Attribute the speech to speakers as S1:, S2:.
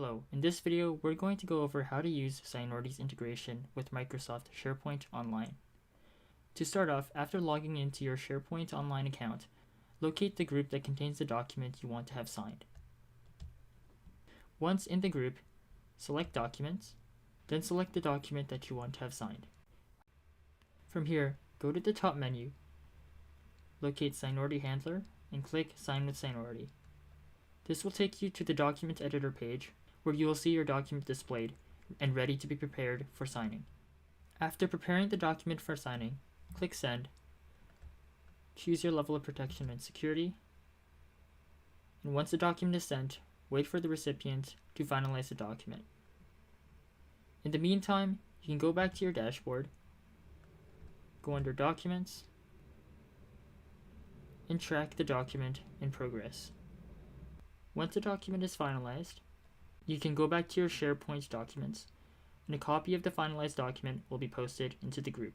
S1: Hello, in this video we're going to go over how to use Signorty's integration with Microsoft SharePoint Online. To start off, after logging into your SharePoint Online account, locate the group that contains the document you want to have signed. Once in the group, select Documents, then select the document that you want to have signed. From here, go to the top menu, locate Signority Handler, and click Sign with Signority. This will take you to the document editor page, where you will see your document displayed and ready to be prepared for signing. After preparing the document for signing, click Send, choose your level of protection and security, and once the document is sent, wait for the recipient to finalize the document. In the meantime, you can go back to your dashboard, go under Documents, and track the document in progress. Once the document is finalized, you can go back to your SharePoint documents, and a copy of the finalized document will be posted into the group.